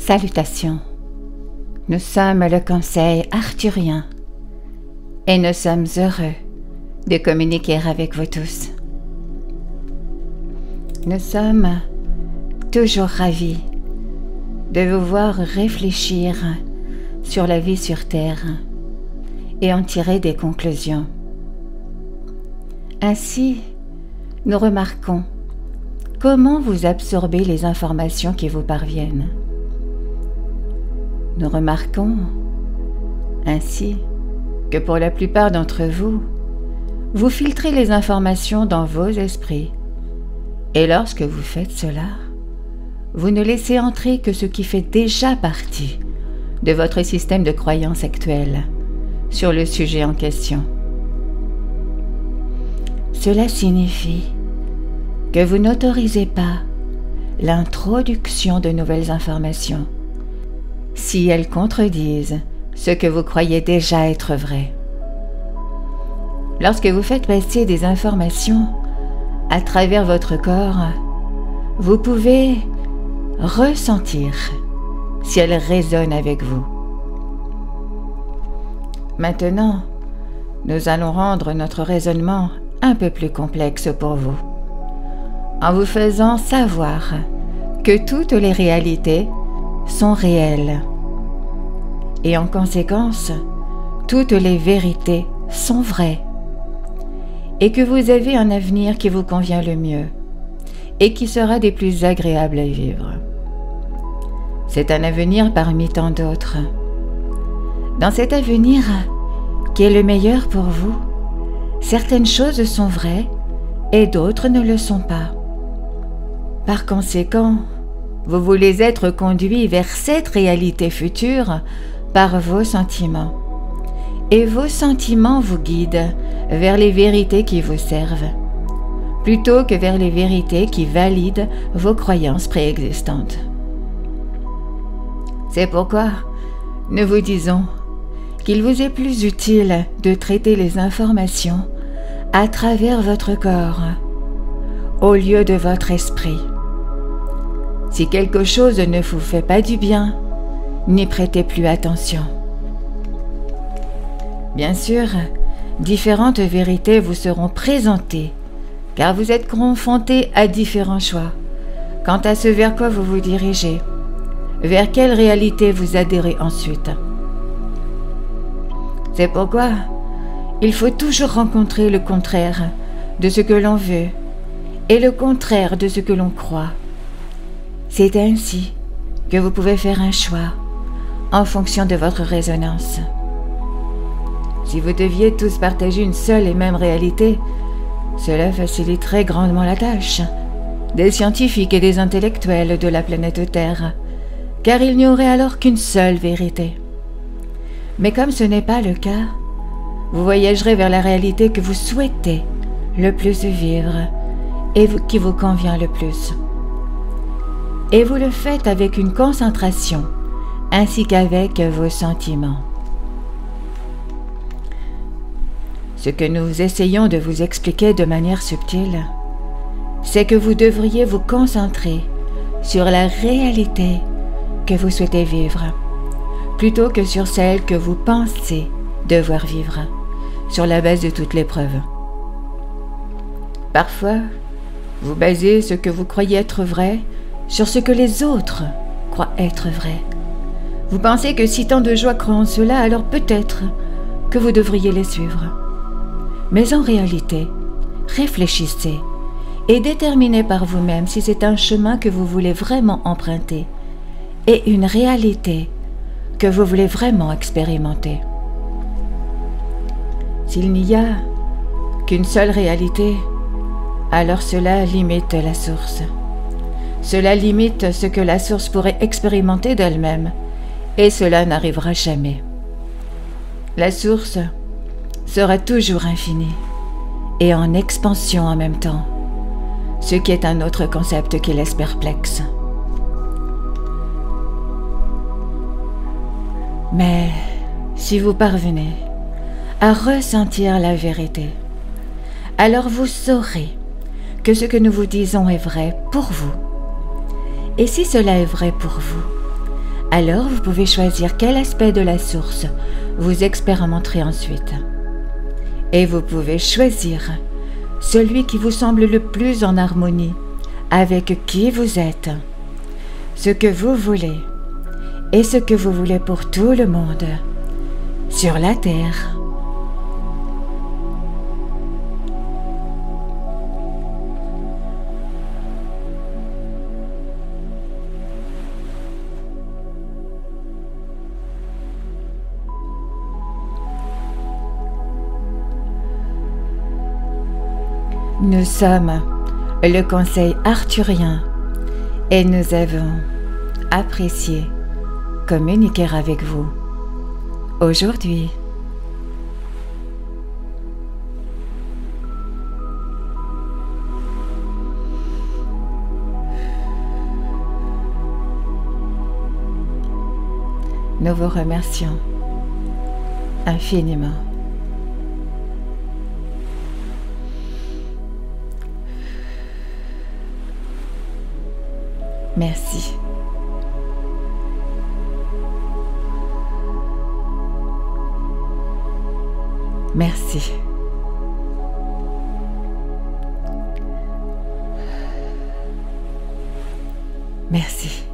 Salutations. Nous sommes le Conseil arthurien et nous sommes heureux de communiquer avec vous tous. Nous sommes toujours ravis de vous voir réfléchir sur la vie sur Terre et en tirer des conclusions. Ainsi, nous remarquons comment vous absorbez les informations qui vous parviennent. Nous remarquons ainsi que pour la plupart d'entre vous, vous filtrez les informations dans vos esprits. Et lorsque vous faites cela, vous ne laissez entrer que ce qui fait déjà partie de votre système de croyance actuel sur le sujet en question. Cela signifie que vous n'autorisez pas l'introduction de nouvelles informations si elles contredisent ce que vous croyez déjà être vrai. Lorsque vous faites passer des informations à travers votre corps, vous pouvez ressentir si elles résonnent avec vous. Maintenant, nous allons rendre notre raisonnement un peu plus complexe pour vous, en vous faisant savoir que toutes les réalités sont réelles. Et en conséquence, toutes les vérités sont vraies. Et que vous avez un avenir qui vous convient le mieux et qui sera des plus agréables à vivre. C'est un avenir parmi tant d'autres. Dans cet avenir, qui est le meilleur pour vous, certaines choses sont vraies et d'autres ne le sont pas. Par conséquent, vous voulez être conduit vers cette réalité future par vos sentiments. Et vos sentiments vous guident vers les vérités qui vous servent, plutôt que vers les vérités qui valident vos croyances préexistantes. C'est pourquoi nous vous disons qu'il vous est plus utile de traiter les informations à travers votre corps, au lieu de votre esprit. Si quelque chose ne vous fait pas du bien, n'y prêtez plus attention. Bien sûr, différentes vérités vous seront présentées, car vous êtes confrontés à différents choix quant à ce vers quoi vous vous dirigez, vers quelle réalité vous adhérez ensuite. C'est pourquoi il faut toujours rencontrer le contraire de ce que l'on veut et le contraire de ce que l'on croit. C'est ainsi que vous pouvez faire un choix en fonction de votre résonance. Si vous deviez tous partager une seule et même réalité, cela faciliterait grandement la tâche des scientifiques et des intellectuels de la planète Terre, car il n'y aurait alors qu'une seule vérité. Mais comme ce n'est pas le cas, vous voyagerez vers la réalité que vous souhaitez le plus vivre et qui vous convient le plus. Et vous le faites avec une concentration ainsi qu'avec vos sentiments. Ce que nous essayons de vous expliquer de manière subtile, c'est que vous devriez vous concentrer sur la réalité que vous souhaitez vivre, plutôt que sur celle que vous pensez devoir vivre, sur la base de toutes les preuves. Parfois, vous basez ce que vous croyez être vrai sur ce que les autres croient être vrai. Vous pensez que si tant de joie croient en cela, alors peut-être que vous devriez les suivre. Mais en réalité, réfléchissez et déterminez par vous-même si c'est un chemin que vous voulez vraiment emprunter et une réalité que vous voulez vraiment expérimenter. S'il n'y a qu'une seule réalité, alors cela limite la source. Cela limite ce que la source pourrait expérimenter d'elle-même, et cela n'arrivera jamais. La source sera toujours infinie et en expansion en même temps, ce qui est un autre concept qui laisse perplexe. Mais si vous parvenez à ressentir la vérité, alors vous saurez que ce que nous vous disons est vrai pour vous. Et si cela est vrai pour vous, Alors vous pouvez choisir quel aspect de la source vous expérimenterez ensuite. Et vous pouvez choisir celui qui vous semble le plus en harmonie avec qui vous êtes, ce que vous voulez et ce que vous voulez pour tout le monde sur la Terre. Nous sommes le Conseil arthurien et nous avons apprécié communiquer avec vous aujourd'hui. Nous vous remercions infiniment. Merci. Merci. Merci.